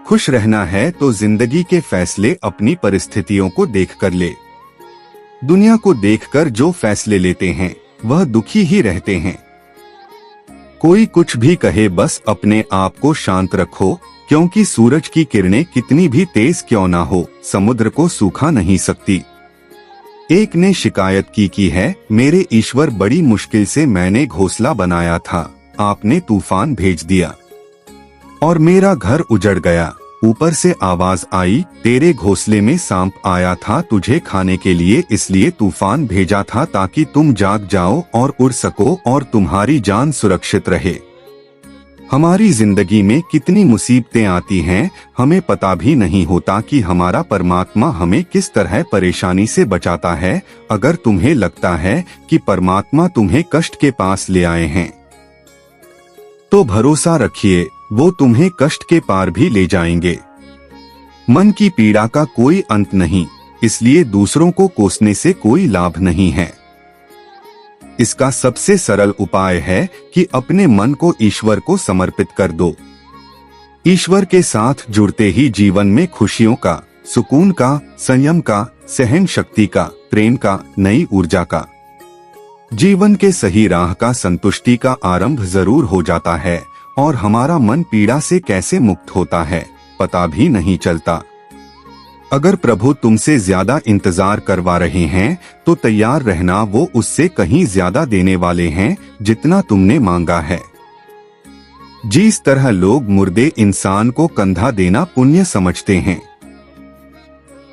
खुश रहना है तो जिंदगी के फैसले अपनी परिस्थितियों को देखकर ले। दुनिया को देखकर जो फैसले लेते हैं वह दुखी ही रहते हैं। कोई कुछ भी कहे बस अपने आप को शांत रखो, क्योंकि सूरज की किरणें कितनी भी तेज क्यों ना हो, समुद्र को सूखा नहीं सकती। एक ने शिकायत की है, मेरे ईश्वर बड़ी मुश्किल से मैंने घोंसला बनाया था, आपने तूफान भेज दिया और मेरा घर उजड़ गया। ऊपर से आवाज आई, तेरे घोंसले में सांप आया था तुझे खाने के लिए, इसलिए तूफान भेजा था ताकि तुम जाग जाओ और उड़ सको और तुम्हारी जान सुरक्षित रहे। हमारी जिंदगी में कितनी मुसीबतें आती हैं, हमें पता भी नहीं होता कि हमारा परमात्मा हमें किस तरह परेशानी से बचाता है। अगर तुम्हें लगता है कि परमात्मा तुम्हें कष्ट के पास ले आए हैं, तो भरोसा रखिए वो तुम्हें कष्ट के पार भी ले जाएंगे। मन की पीड़ा का कोई अंत नहीं, इसलिए दूसरों को कोसने से कोई लाभ नहीं है। इसका सबसे सरल उपाय है कि अपने मन को ईश्वर को समर्पित कर दो। ईश्वर के साथ जुड़ते ही जीवन में खुशियों का, सुकून का, संयम का, सहन शक्ति का, प्रेम का, नई ऊर्जा का, जीवन के सही राह का, संतुष्टि का आरंभ जरूर हो जाता है और हमारा मन पीड़ा से कैसे मुक्त होता है पता भी नहीं चलता। अगर प्रभु तुमसे ज्यादा इंतजार करवा रहे हैं तो तैयार रहना, वो उससे कहीं ज्यादा देने वाले हैं जितना तुमने मांगा है। जिस तरह लोग मुर्दे इंसान को कंधा देना पुण्य समझते हैं,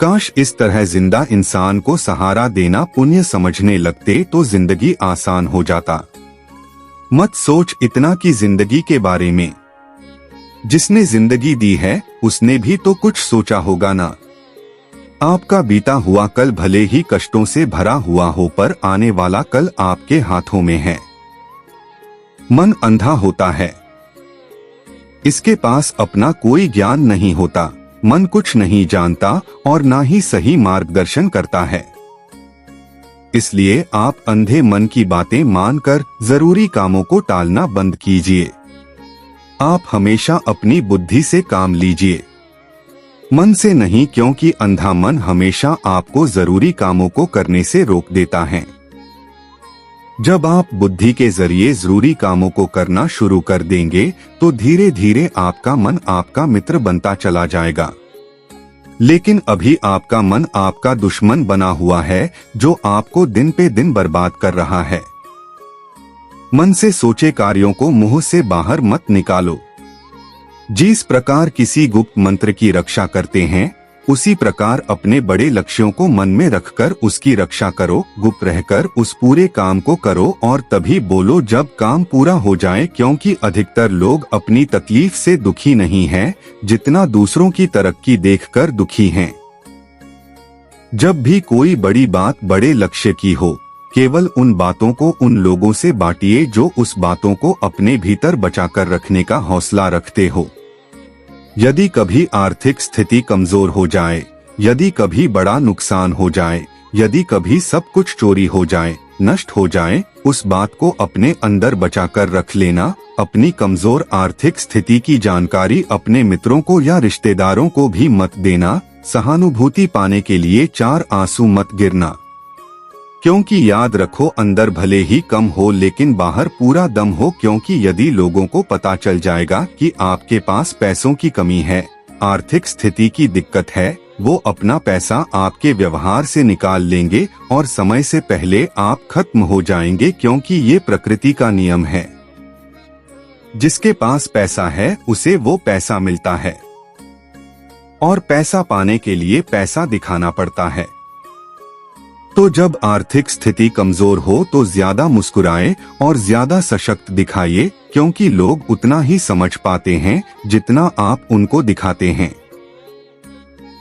काश इस तरह जिंदा इंसान को सहारा देना पुण्य समझने लगते तो जिंदगी आसान हो जाता। मत सोच इतना कि जिंदगी के बारे में, जिसने जिंदगी दी है उसने भी तो कुछ सोचा होगा ना। आपका बीता हुआ कल भले ही कष्टों से भरा हुआ हो, पर आने वाला कल आपके हाथों में है। मन अंधा होता है, इसके पास अपना कोई ज्ञान नहीं होता। मन कुछ नहीं जानता और ना ही सही मार्गदर्शन करता है। इसलिए आप अंधे मन की बातें मानकर जरूरी कामों को टालना बंद कीजिए। आप हमेशा अपनी बुद्धि से काम लीजिए, मन से नहीं, क्योंकि अंधा मन हमेशा आपको जरूरी कामों को करने से रोक देता है। जब आप बुद्धि के जरिए जरूरी कामों को करना शुरू कर देंगे तो धीरे धीरे आपका मन आपका मित्र बनता चला जाएगा। लेकिन अभी आपका मन आपका दुश्मन बना हुआ है, जो आपको दिन पे दिन बर्बाद कर रहा है। मन से सोचे कार्यों को मुंह से बाहर मत निकालो। जिस प्रकार किसी गुप्त मंत्र की रक्षा करते हैं, उसी प्रकार अपने बड़े लक्ष्यों को मन में रखकर उसकी रक्षा करो। गुप्त रहकर उस पूरे काम को करो और तभी बोलो जब काम पूरा हो जाए, क्योंकि अधिकतर लोग अपनी तकलीफ से दुखी नहीं हैं, जितना दूसरों की तरक्की देखकर दुखी हैं। जब भी कोई बड़ी बात बड़े लक्ष्य की हो, केवल उन बातों को उन लोगों से बांटिए जो उस बातों को अपने भीतर बचाकर रखने का हौसला रखते हो। यदि कभी आर्थिक स्थिति कमजोर हो जाए, यदि कभी बड़ा नुकसान हो जाए, यदि कभी सब कुछ चोरी हो जाए, नष्ट हो जाए, उस बात को अपने अंदर बचाकर रख लेना। अपनी कमजोर आर्थिक स्थिति की जानकारी अपने मित्रों को या रिश्तेदारों को भी मत देना। सहानुभूति पाने के लिए 4 आंसू मत गिरना, क्योंकि याद रखो अंदर भले ही कम हो लेकिन बाहर पूरा दम हो। क्योंकि यदि लोगों को पता चल जाएगा कि आपके पास पैसों की कमी है, आर्थिक स्थिति की दिक्कत है, वो अपना पैसा आपके व्यवहार से निकाल लेंगे और समय से पहले आप खत्म हो जाएंगे, क्योंकि ये प्रकृति का नियम है। जिसके पास पैसा है उसे वो पैसा मिलता है और पैसा पाने के लिए पैसा दिखाना पड़ता है। तो जब आर्थिक स्थिति कमजोर हो तो ज्यादा मुस्कुराएं और ज्यादा सशक्त दिखाइए, क्योंकि लोग उतना ही समझ पाते हैं जितना आप उनको दिखाते हैं।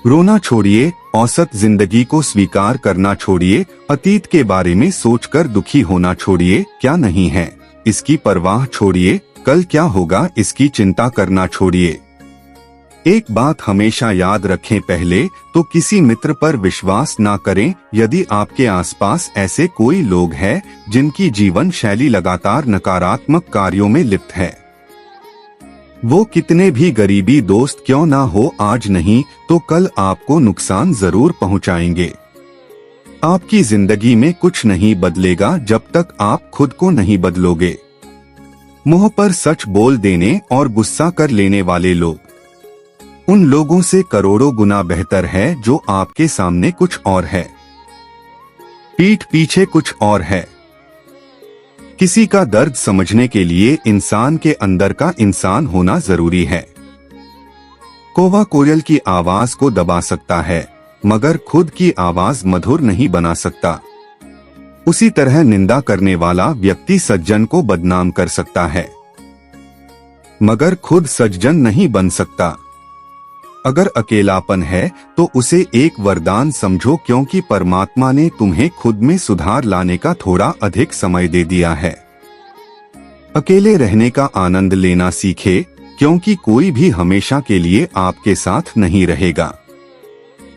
रोना छोड़िए, औसत जिंदगी को स्वीकार करना छोड़िए, अतीत के बारे में सोचकर दुखी होना छोड़िए। क्या नहीं है इसकी परवाह छोड़िए, कल क्या होगा इसकी चिंता करना छोड़िए। एक बात हमेशा याद रखें, पहले तो किसी मित्र पर विश्वास ना करें। यदि आपके आसपास ऐसे कोई लोग हैं जिनकी जीवन शैली लगातार नकारात्मक कार्यों में लिप्त है, वो कितने भी गरीबी दोस्त क्यों ना हो, आज नहीं तो कल आपको नुकसान जरूर पहुंचाएंगे। आपकी जिंदगी में कुछ नहीं बदलेगा जब तक आप खुद को नहीं बदलोगे। मुंह पर सच बोल देने और गुस्सा कर लेने वाले लोग उन लोगों से करोड़ों गुना बेहतर है जो आपके सामने कुछ और है, पीठ पीछे कुछ और है। किसी का दर्द समझने के लिए इंसान के अंदर का इंसान होना जरूरी है। कौवा कोयल की आवाज को दबा सकता है मगर खुद की आवाज मधुर नहीं बना सकता। उसी तरह निंदा करने वाला व्यक्ति सज्जन को बदनाम कर सकता है मगर खुद सज्जन नहीं बन सकता। अगर अकेलापन है तो उसे एक वरदान समझो, क्योंकि परमात्मा ने तुम्हें खुद में सुधार लाने का थोड़ा अधिक समय दे दिया है। अकेले रहने का आनंद लेना सीखे, क्योंकि कोई भी हमेशा के लिए आपके साथ नहीं रहेगा।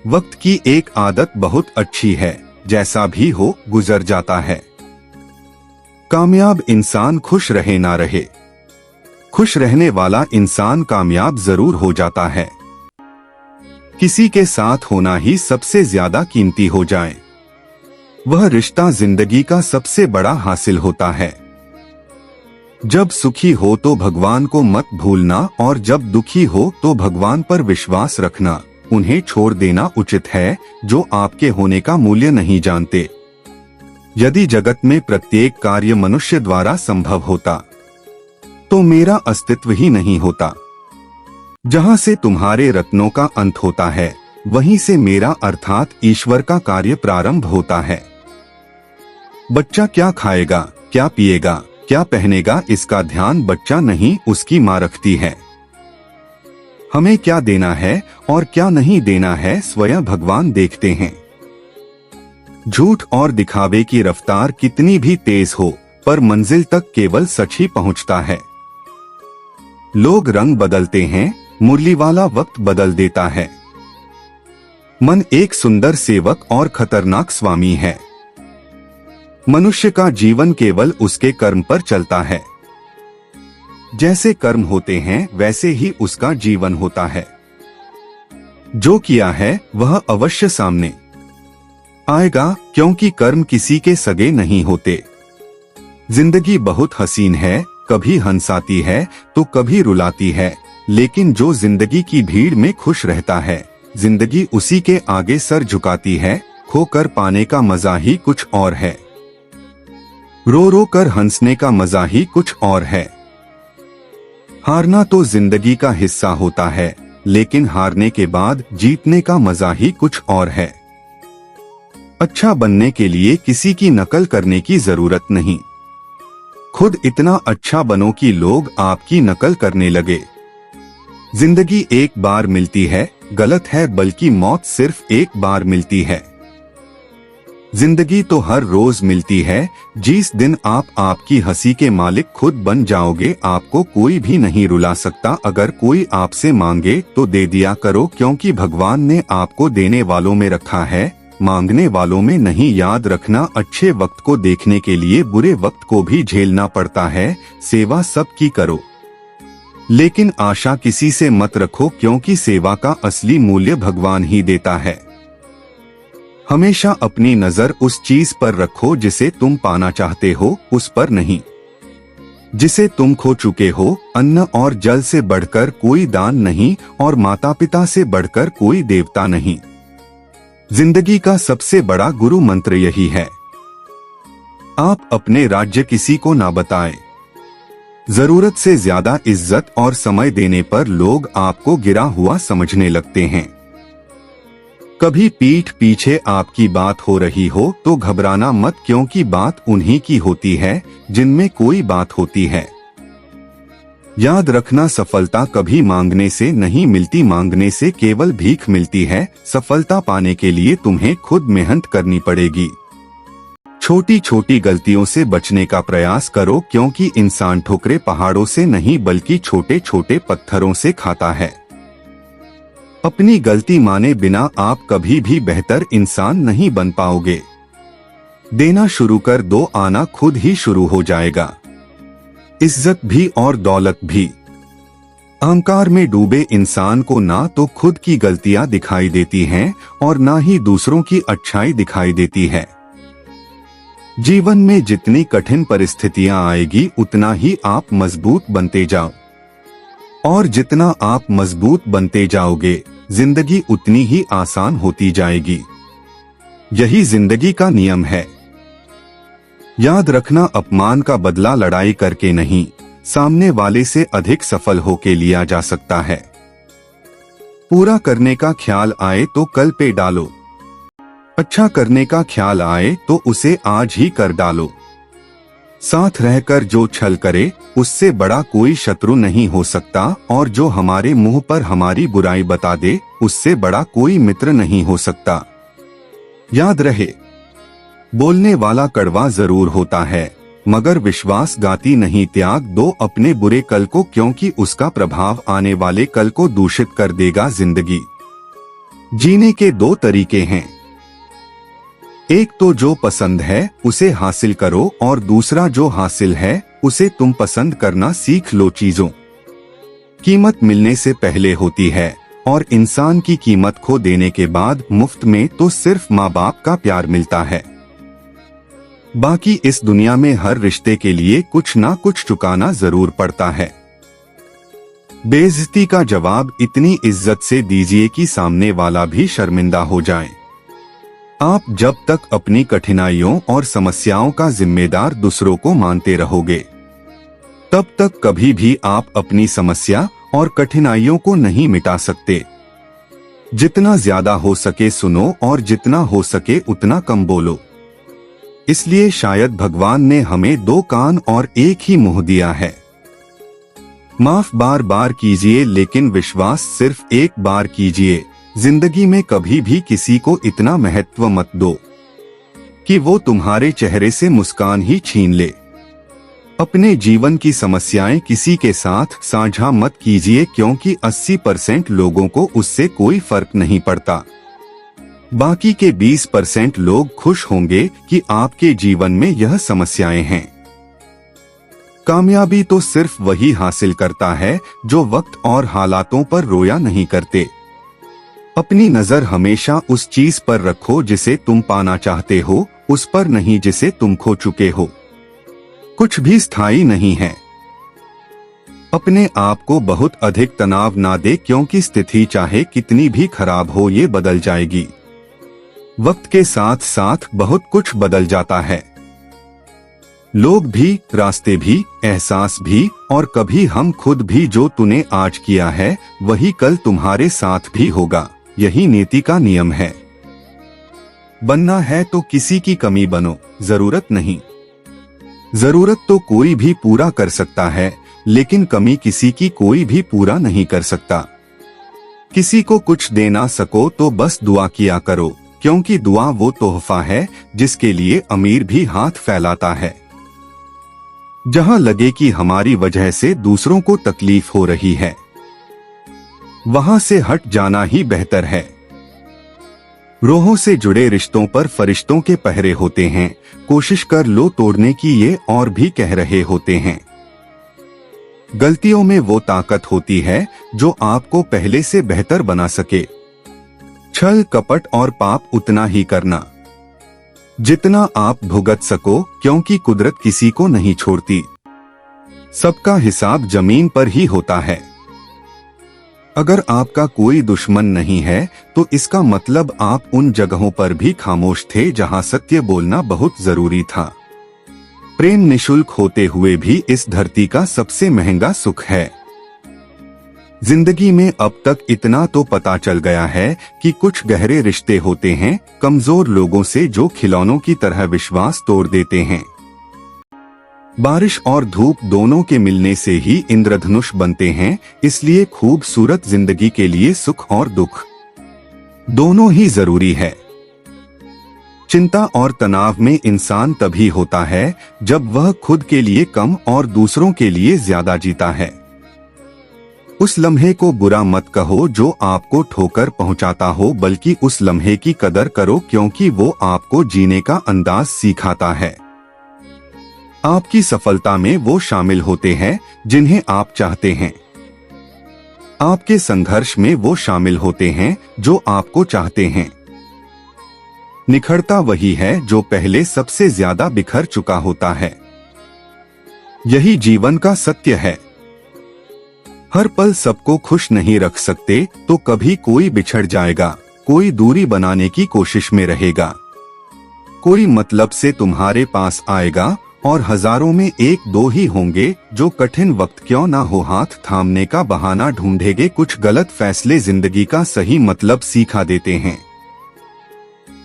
वक्त की एक आदत बहुत अच्छी है, जैसा भी हो गुजर जाता है। कामयाब इंसान खुश रहे ना रहे, खुश रहने वाला इंसान कामयाब जरूर हो जाता है। किसी के साथ होना ही सबसे ज्यादा कीमती हो जाए, वह रिश्ता जिंदगी का सबसे बड़ा हासिल होता है। जब सुखी हो तो भगवान को मत भूलना, और जब दुखी हो तो भगवान पर विश्वास रखना। उन्हें छोड़ देना उचित है जो आपके होने का मूल्य नहीं जानते। यदि जगत में प्रत्येक कार्य मनुष्य द्वारा संभव होता तो मेरा अस्तित्व ही नहीं होता। जहां से तुम्हारे रत्नों का अंत होता है, वहीं से मेरा अर्थात ईश्वर का कार्य प्रारंभ होता है। बच्चा क्या खाएगा, क्या पिएगा, क्या पहनेगा, इसका ध्यान बच्चा नहीं उसकी मां रखती है। हमें क्या देना है और क्या नहीं देना है स्वयं भगवान देखते हैं। झूठ और दिखावे की रफ्तार कितनी भी तेज हो, पर मंजिल तक केवल सच ही पहुंचता है। लोग रंग बदलते हैं, मुरली वाला वक्त बदल देता है। मन एक सुंदर सेवक और खतरनाक स्वामी है। मनुष्य का जीवन केवल उसके कर्म पर चलता है। जैसे कर्म होते हैं वैसे ही उसका जीवन होता है। जो किया है वह अवश्य सामने आएगा, क्योंकि कर्म किसी के सगे नहीं होते। जिंदगी बहुत हसीन है, कभी हंसाती है तो कभी रुलाती है, लेकिन जो जिंदगी की भीड़ में खुश रहता है, जिंदगी उसी के आगे सर झुकाती है। खोकर पाने का मजा ही कुछ और है, रो रो कर हंसने का मजा ही कुछ और है। हारना तो जिंदगी का हिस्सा होता है, लेकिन हारने के बाद जीतने का मजा ही कुछ और है। अच्छा बनने के लिए किसी की नकल करने की जरूरत नहीं, खुद इतना अच्छा बनो कि लोग आपकी नकल करने लगे। जिंदगी एक बार मिलती है, गलत है, बल्कि मौत सिर्फ एक बार मिलती है। जिंदगी तो हर रोज मिलती है। जिस दिन आप आपकी हंसी के मालिक खुद बन जाओगे, आपको कोई भी नहीं रुला सकता। अगर कोई आपसे मांगे तो दे दिया करो, क्योंकि भगवान ने आपको देने वालों में रखा है, मांगने वालों में नहीं। याद रखना, अच्छे वक्त को देखने के लिए बुरे वक्त को भी झेलना पड़ता है। सेवा सबकी करो, लेकिन आशा किसी से मत रखो, क्योंकि सेवा का असली मूल्य भगवान ही देता है। हमेशा अपनी नजर उस चीज पर रखो जिसे तुम पाना चाहते हो, उस पर नहीं जिसे तुम खो चुके हो। अन्न और जल से बढ़कर कोई दान नहीं, और माता पिता से बढ़कर कोई देवता नहीं। जिंदगी का सबसे बड़ा गुरु मंत्र यही है। आप अपने राज्य किसी को ना बताएं। जरूरत से ज्यादा इज्जत और समय देने पर लोग आपको गिरा हुआ समझने लगते हैं। कभी पीठ पीछे आपकी बात हो रही हो तो घबराना मत, क्योंकि बात उन्हीं की होती है जिनमें कोई बात होती है। याद रखना, सफलता कभी मांगने से नहीं मिलती, मांगने से केवल भीख मिलती है। सफलता पाने के लिए तुम्हें खुद मेहनत करनी पड़ेगी। छोटी छोटी गलतियों से बचने का प्रयास करो, क्योंकि इंसान ठोकरे पहाड़ों से नहीं बल्कि छोटे छोटे पत्थरों से खाता है। अपनी गलती माने बिना आप कभी भी बेहतर इंसान नहीं बन पाओगे। देना शुरू कर दो, आना खुद ही शुरू हो जाएगा। इज्जत भी और दौलत भी। अहंकार में डूबे इंसान को ना तो खुद की गलतियां दिखाई देती हैं और ना ही दूसरों की अच्छाई दिखाई देती है। जीवन में जितनी कठिन परिस्थितियां आएगी उतना ही आप मजबूत बनते जाओ, और जितना आप मजबूत बनते जाओगे जिंदगी उतनी ही आसान होती जाएगी। यही जिंदगी का नियम है। याद रखना, अपमान का बदला लड़ाई करके नहीं, सामने वाले से अधिक सफल होके लिया जा सकता है। पूरा करने का ख्याल आए तो कल पे डालो, अच्छा करने का ख्याल आए तो उसे आज ही कर डालो। साथ रहकर जो छल करे उससे बड़ा कोई शत्रु नहीं हो सकता, और जो हमारे मुंह पर हमारी बुराई बता दे उससे बड़ा कोई मित्र नहीं हो सकता। याद रहे, बोलने वाला कड़वा जरूर होता है मगर विश्वासघाती नहीं। त्याग दो अपने बुरे कल को, क्योंकि उसका प्रभाव आने वाले कल को दूषित कर देगा। जिंदगी जीने के दो तरीके हैं, एक तो जो पसंद है उसे हासिल करो, और दूसरा जो हासिल है उसे तुम पसंद करना सीख लो। चीजों कीमत मिलने से पहले होती है, और इंसान की कीमत खो देने के बाद मुफ्त में तो सिर्फ माँ बाप का प्यार मिलता है। बाकी इस दुनिया में हर रिश्ते के लिए कुछ ना कुछ चुकाना जरूर पड़ता है। बेइज्जती का जवाब इतनी इज्जत से दीजिए कि सामने वाला भी शर्मिंदा हो जाए। आप जब तक अपनी कठिनाइयों और समस्याओं का जिम्मेदार दूसरों को मानते रहोगे, तब तक कभी भी आप अपनी समस्या और कठिनाइयों को नहीं मिटा सकते। जितना ज्यादा हो सके सुनो, और जितना हो सके उतना कम बोलो। इसलिए शायद भगवान ने हमें दो कान और एक ही मुंह दिया है। माफ बार बार कीजिए, लेकिन विश्वास सिर्फ एक बार कीजिए। जिंदगी में कभी भी किसी को इतना महत्व मत दो कि वो तुम्हारे चेहरे से मुस्कान ही छीन ले। अपने जीवन की समस्याएं किसी के साथ साझा मत कीजिए, क्योंकि 80% लोगों को उससे कोई फर्क नहीं पड़ता। बाकी के 20% लोग खुश होंगे कि आपके जीवन में यह समस्याएं हैं। कामयाबी तो सिर्फ वही हासिल करता है जो वक्त और हालातों पर रोया नहीं करते। अपनी नजर हमेशा उस चीज पर रखो जिसे तुम पाना चाहते हो, उस पर नहीं जिसे तुम खो चुके हो। कुछ भी स्थायी नहीं है। अपने आप को बहुत अधिक तनाव ना दे, क्योंकि स्थिति चाहे कितनी भी खराब हो ये बदल जाएगी। वक्त के साथ साथ बहुत कुछ बदल जाता है, लोग भी, रास्ते भी, एहसास भी, और कभी हम खुद भी। जो तूने आज किया है वही कल तुम्हारे साथ भी होगा। यही नीति का नियम है। बनना है तो किसी की कमी बनो, जरूरत नहीं। जरूरत तो कोई भी पूरा कर सकता है, लेकिन कमी किसी की कोई भी पूरा नहीं कर सकता। किसी को कुछ दे ना सको तो बस दुआ किया करो, क्योंकि दुआ वो तोहफा है जिसके लिए अमीर भी हाथ फैलाता है। जहां लगे कि हमारी वजह से दूसरों को तकलीफ हो रही है, वहां से हट जाना ही बेहतर है। रूहों से जुड़े रिश्तों पर फरिश्तों के पहरे होते हैं। कोशिश कर लो तोड़ने की, ये और भी कह रहे होते हैं। गलतियों में वो ताकत होती है जो आपको पहले से बेहतर बना सके। छल, कपट और पाप उतना ही करना जितना आप भुगत सको, क्योंकि कुदरत किसी को नहीं छोड़ती। सबका हिसाब जमीन पर ही होता है। अगर आपका कोई दुश्मन नहीं है तो इसका मतलब आप उन जगहों पर भी खामोश थे जहां सत्य बोलना बहुत जरूरी था। प्रेम निशुल्क होते हुए भी इस धरती का सबसे महंगा सुख है। जिंदगी में अब तक इतना तो पता चल गया है कि कुछ गहरे रिश्ते होते हैं कमजोर लोगों से, जो खिलौनों की तरह विश्वास तोड़ देते हैं। बारिश और धूप दोनों के मिलने से ही इंद्रधनुष बनते हैं। इसलिए खूबसूरत जिंदगी के लिए सुख और दुख दोनों ही जरूरी है। चिंता और तनाव में इंसान तभी होता है जब वह खुद के लिए कम और दूसरों के लिए ज्यादा जीता है। उस लम्हे को बुरा मत कहो जो आपको ठोकर पहुंचाता हो, बल्कि उस लम्हे की कदर करो, क्योंकि वो आपको जीने का अंदाज सिखाता है। आपकी सफलता में वो शामिल होते हैं जिन्हें आप चाहते हैं। आपके संघर्ष में वो शामिल होते हैं जो आपको चाहते हैं। निखरता वही है जो पहले सबसे ज्यादा बिखर चुका होता है। यही जीवन का सत्य है। हर पल सबको खुश नहीं रख सकते, तो कभी कोई बिछड़ जाएगा, कोई दूरी बनाने की कोशिश में रहेगा, कोई मतलब से तुम्हारे पास आएगा और हजारों में एक दो ही होंगे जो कठिन वक्त क्यों ना हो हाथ थामने का बहाना ढूंढेंगे। कुछ गलत फैसले जिंदगी का सही मतलब सिखा देते हैं।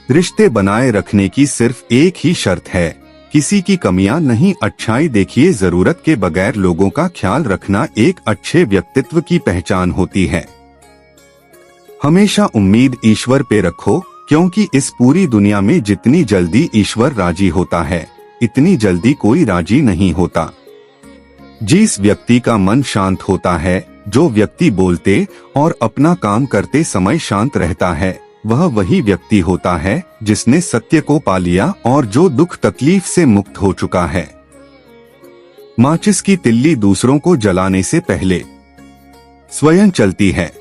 रिश्ते बनाए रखने की सिर्फ एक ही शर्त है, किसी की कमियां नहीं अच्छाई देखिए। जरूरत के बगैर लोगों का ख्याल रखना एक अच्छे व्यक्तित्व की पहचान होती है। हमेशा उम्मीद ईश्वर पे रखो, क्योंकि इस पूरी दुनिया में जितनी जल्दी ईश्वर राजी होता है, इतनी जल्दी कोई राजी नहीं होता। जिस व्यक्ति का मन शांत होता है, जो व्यक्ति बोलते और अपना काम करते समय शांत रहता है, वह वही व्यक्ति होता है जिसने सत्य को पा लिया और जो दुख तकलीफ से मुक्त हो चुका है। माचिस की तिल्ली दूसरों को जलाने से पहले स्वयं चलती है।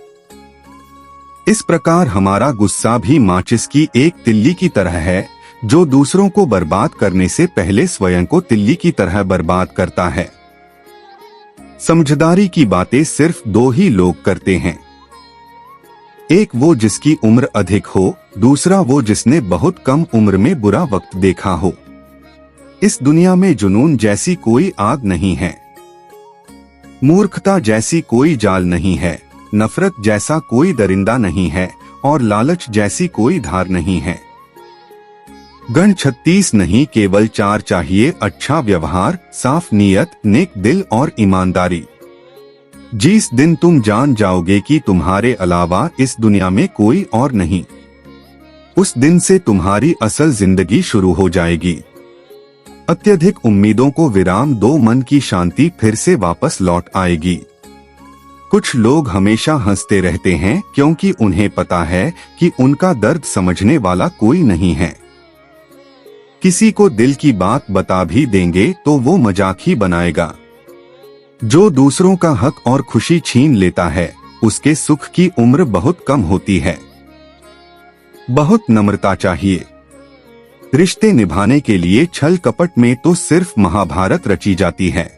इस प्रकार हमारा गुस्सा भी माचिस की एक तिल्ली की तरह है, जो दूसरों को बर्बाद करने से पहले स्वयं को तिल्ली की तरह बर्बाद करता है। समझदारी की बातें सिर्फ दो ही लोग करते हैं, एक वो जिसकी उम्र अधिक हो, दूसरा वो जिसने बहुत कम उम्र में बुरा वक्त देखा हो। इस दुनिया में जुनून जैसी कोई आग नहीं है, मूर्खता जैसी कोई जाल नहीं है, नफरत जैसा कोई दरिंदा नहीं है और लालच जैसी कोई धार नहीं है। गण 36 नहीं, केवल 4 चाहिए, अच्छा व्यवहार, साफ नीयत, नेक दिल और ईमानदारी। जिस दिन तुम जान जाओगे कि तुम्हारे अलावा इस दुनिया में कोई और नहीं, उस दिन से तुम्हारी असल जिंदगी शुरू हो जाएगी। अत्यधिक उम्मीदों को विराम दो, मन की शांति फिर से वापस लौट आएगी। कुछ लोग हमेशा हंसते रहते हैं क्योंकि उन्हें पता है कि उनका दर्द समझने वाला कोई नहीं है। किसी को दिल की बात बता भी देंगे तो वो मजाक ही बनाएगा। जो दूसरों का हक और खुशी छीन लेता है, उसके सुख की उम्र बहुत कम होती है। बहुत नम्रता चाहिए। रिश्ते निभाने के लिए छल कपट में तो सिर्फ महाभारत रची जाती है।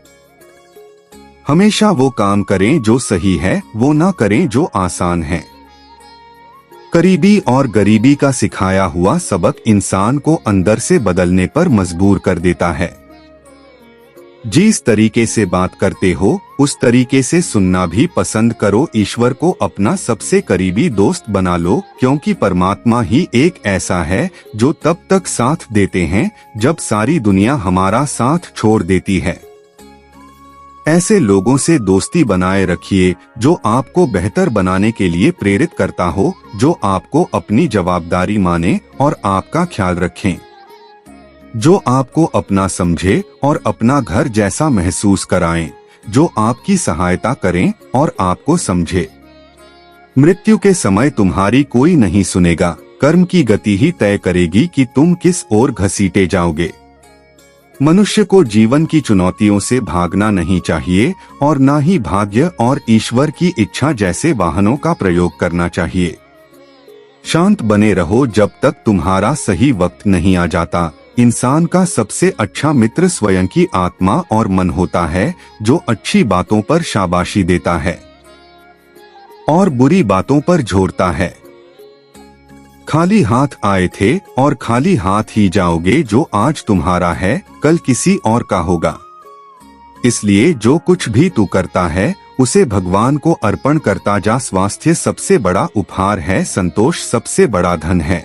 हमेशा वो काम करें जो सही है, वो ना करें जो आसान है। करीबी और गरीबी का सिखाया हुआ सबक इंसान को अंदर से बदलने पर मजबूर कर देता है। जिस तरीके से बात करते हो, उस तरीके से सुनना भी पसंद करो। ईश्वर को अपना सबसे करीबी दोस्त बना लो, क्योंकि परमात्मा ही एक ऐसा है जो तब तक साथ देते हैं जब सारी दुनिया हमारा साथ छोड़ देती है। ऐसे लोगों से दोस्ती बनाए रखिए जो आपको बेहतर बनाने के लिए प्रेरित करता हो, जो आपको अपनी जवाबदारी माने और आपका ख्याल रखें, जो आपको अपना समझे और अपना घर जैसा महसूस कराएं, जो आपकी सहायता करें और आपको समझे। मृत्यु के समय तुम्हारी कोई नहीं सुनेगा, कर्म की गति ही तय करेगी कि तुम किस ओर घसीटे जाओगे। मनुष्य को जीवन की चुनौतियों से भागना नहीं चाहिए और न ही भाग्य और ईश्वर की इच्छा जैसे वाहनों का प्रयोग करना चाहिए। शांत बने रहो जब तक तुम्हारा सही वक्त नहीं आ जाता। इंसान का सबसे अच्छा मित्र स्वयं की आत्मा और मन होता है, जो अच्छी बातों पर शाबाशी देता है और बुरी बातों पर झोरता है। खाली हाथ आए थे और खाली हाथ ही जाओगे। जो आज तुम्हारा है, कल किसी और का होगा। इसलिए जो कुछ भी तू करता है, उसे भगवान को अर्पण करता जा। स्वास्थ्य सबसे बड़ा उपहार है, संतोष सबसे बड़ा धन है,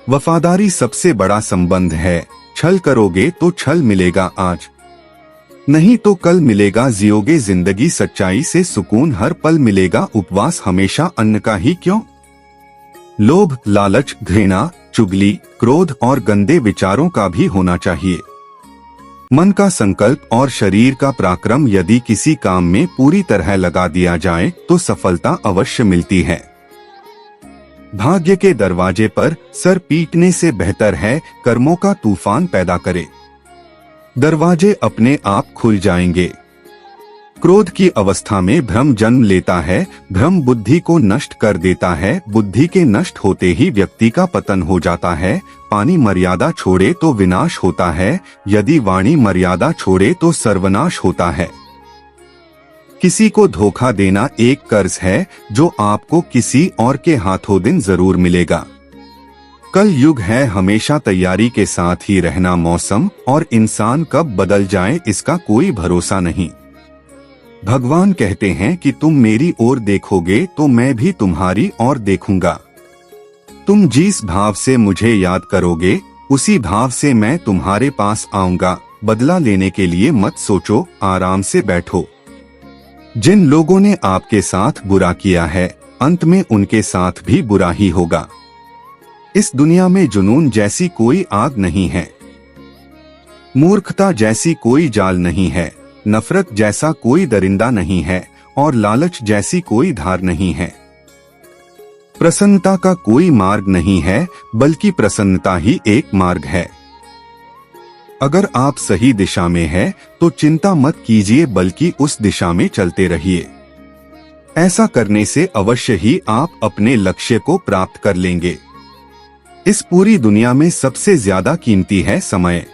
वफादारी सबसे बड़ा संबंध है। छल करोगे तो छल मिलेगा आज, नहीं तो कल मिलेगा। जियोगे जिंदगी सच्चाई से, सुकून हर पल मिलेगा। उपवास हमेशा अन्न का ही क्यों? लोभ, लालच, घृणा, चुगली, क्रोध और गंदे विचारों का भी होना चाहिए। मन का संकल्प और शरीर का पराक्रम यदि किसी काम में पूरी तरह लगा दिया जाए तो सफलता अवश्य मिलती है। भाग्य के दरवाजे पर सर पीटने से बेहतर है कर्मों का तूफान पैदा करे। दरवाजे अपने आप खुल जाएंगे। क्रोध की अवस्था में भ्रम जन्म लेता है। भ्रम बुद्धि को नष्ट कर देता है। बुद्धि के नष्ट होते ही व्यक्ति का पतन हो जाता है। पानी मर्यादा छोड़े तो विनाश होता है, यदि वाणी मर्यादा छोड़े तो सर्वनाश होता है। किसी को धोखा देना एक कर्ज है जो आपको किसी और के हाथों दिन जरूर मिलेगा। कल युग है, हमेशा तैयारी के साथ ही रहना। मौसम और इंसान कब बदल जाए इसका कोई भरोसा नहीं। भगवान कहते हैं कि तुम मेरी ओर देखोगे तो मैं भी तुम्हारी ओर देखूंगा। तुम जिस भाव से मुझे याद करोगे उसी भाव से मैं तुम्हारे पास आऊंगा। बदला लेने के लिए मत सोचो, आराम से बैठो। जिन लोगों ने आपके साथ बुरा किया है, अंत में उनके साथ भी बुरा ही होगा। इस दुनिया में जुनून जैसी कोई आग नहीं है, मूर्खता जैसी कोई जाल नहीं है, नफरत जैसा कोई दरिंदा नहीं है और लालच जैसी कोई धार नहीं है। प्रसन्नता का कोई मार्ग नहीं है, बल्कि प्रसन्नता ही एक मार्ग है। अगर आप सही दिशा में हैं, तो चिंता मत कीजिए, बल्कि उस दिशा में चलते रहिए। ऐसा करने से अवश्य ही आप अपने लक्ष्य को प्राप्त कर लेंगे। इस पूरी दुनिया में सबसे ज्यादा कीमती है समय,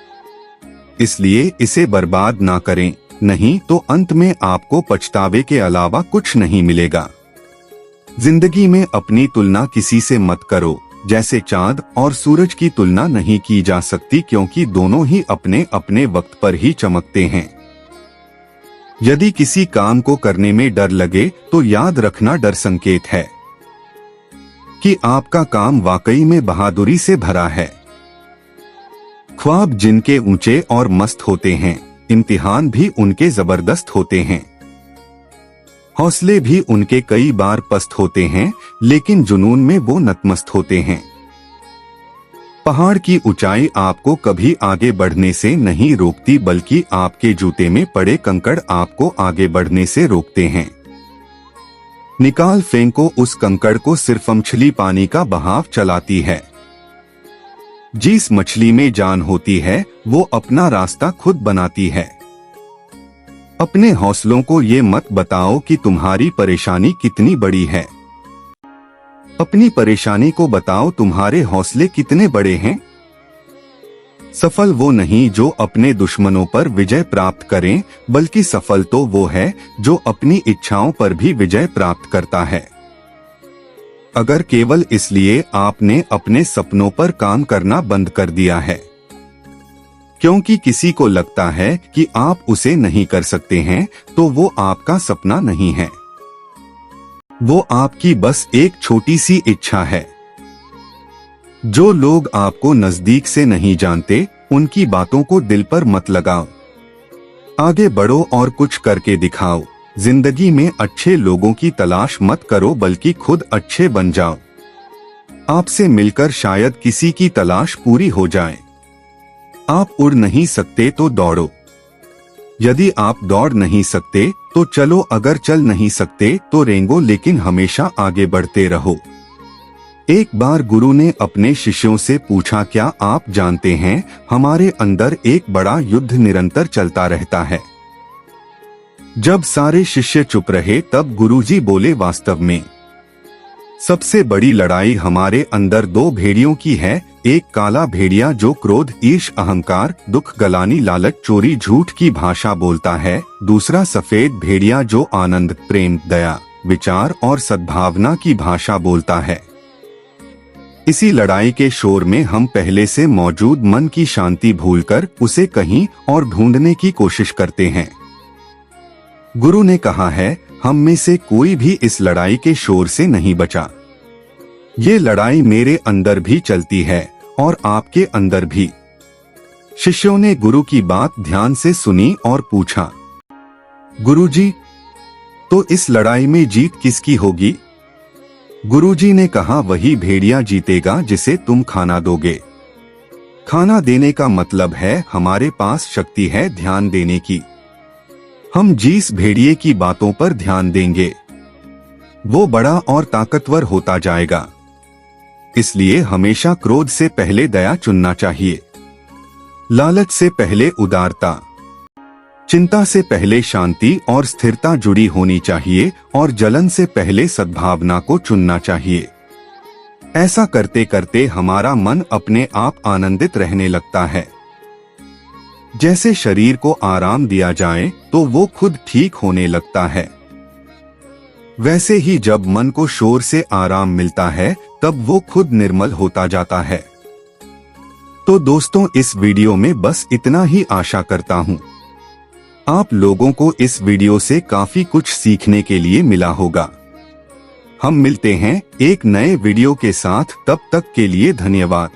इसलिए इसे बर्बाद ना करें, नहीं तो अंत में आपको पछतावे के अलावा कुछ नहीं मिलेगा। जिंदगी में अपनी तुलना किसी से मत करो। जैसे चांद और सूरज की तुलना नहीं की जा सकती, क्योंकि दोनों ही अपने अपने वक्त पर ही चमकते हैं। यदि किसी काम को करने में डर लगे तो याद रखना डर संकेत है कि आपका काम वाकई में बहादुरी से भरा है। ख्वाब जिनके ऊंचे और मस्त होते हैं, इम्तिहान भी उनके जबरदस्त होते हैं। हौसले भी उनके कई बार पस्त होते हैं, लेकिन जुनून में वो नतमस्त होते हैं। पहाड़ की ऊंचाई आपको कभी आगे बढ़ने से नहीं रोकती, बल्कि आपके जूते में पड़े कंकड़ आपको आगे बढ़ने से रोकते हैं। निकाल फेंको उस कंकड़ को, सिर्फ मछली पानी का बहाव चलाती है। जिस मछली में जान होती है वो अपना रास्ता खुद बनाती है। अपने हौसलों को ये मत बताओ कि तुम्हारी परेशानी कितनी बड़ी है। अपनी परेशानी को बताओ तुम्हारे हौसले कितने बड़े हैं। सफल वो नहीं जो अपने दुश्मनों पर विजय प्राप्त करें, बल्कि सफल तो वो है जो अपनी इच्छाओं पर भी विजय प्राप्त करता है। अगर केवल इसलिए आपने अपने सपनों पर काम करना बंद कर दिया है क्योंकि किसी को लगता है कि आप उसे नहीं कर सकते हैं, तो वो आपका सपना नहीं है, वो आपकी बस एक छोटी सी इच्छा है। जो लोग आपको नजदीक से नहीं जानते, उनकी बातों को दिल पर मत लगाओ। आगे बढ़ो और कुछ करके दिखाओ। जिंदगी में अच्छे लोगों की तलाश मत करो, बल्कि खुद अच्छे बन जाओ। आपसे मिलकर शायद किसी की तलाश पूरी हो जाए। आप उड़ नहीं सकते तो दौड़ो। यदि आप दौड़ नहीं सकते तो चलो, अगर चल नहीं सकते तो रेंगो, लेकिन हमेशा आगे बढ़ते रहो। एक बार गुरु ने अपने शिष्यों से पूछा, क्या आप जानते हैं हमारे अंदर एक बड़ा युद्ध निरंतर चलता रहता है। जब सारे शिष्य चुप रहे तब गुरुजी बोले, वास्तव में सबसे बड़ी लड़ाई हमारे अंदर दो भेड़ियों की है। एक काला भेड़िया जो क्रोध, ईर्ष, अहंकार, दुख, गलानी, लालच, चोरी, झूठ की भाषा बोलता है। दूसरा सफेद भेड़िया जो आनंद, प्रेम, दया, विचार और सद्भावना की भाषा बोलता है। इसी लड़ाई के शोर में हम पहले से मौजूद मन की शांति भूलकर उसे कहीं और ढूंढने की कोशिश करते हैं। गुरु ने कहा है, हम में से कोई भी इस लड़ाई के शोर से नहीं बचा। ये लड़ाई मेरे अंदर भी चलती है और आपके अंदर भी। शिष्यों ने गुरु की बात ध्यान से सुनी और पूछा, गुरुजी, तो इस लड़ाई में जीत किसकी होगी। गुरुजी ने कहा, वही भेड़िया जीतेगा जिसे तुम खाना दोगे। खाना देने का मतलब है हमारे पास शक्ति है ध्यान देने की। हम जिस भेड़िए की बातों पर ध्यान देंगे वो बड़ा और ताकतवर होता जाएगा। इसलिए हमेशा क्रोध से पहले दया चुनना चाहिए, लालच से पहले उदारता, चिंता से पहले शांति और स्थिरता जुड़ी होनी चाहिए और जलन से पहले सद्भावना को चुनना चाहिए। ऐसा करते करते हमारा मन अपने आप आनंदित रहने लगता है। जैसे शरीर को आराम दिया जाए तो वो खुद ठीक होने लगता है, वैसे ही जब मन को शोर से आराम मिलता है तब वो खुद निर्मल होता जाता है। तो दोस्तों, इस वीडियो में बस इतना ही आशा करता हूँ आप लोगों को इस वीडियो से काफी कुछ सीखने के लिए मिला होगा। हम मिलते हैं एक नए वीडियो के साथ, तब तक के लिए धन्यवाद।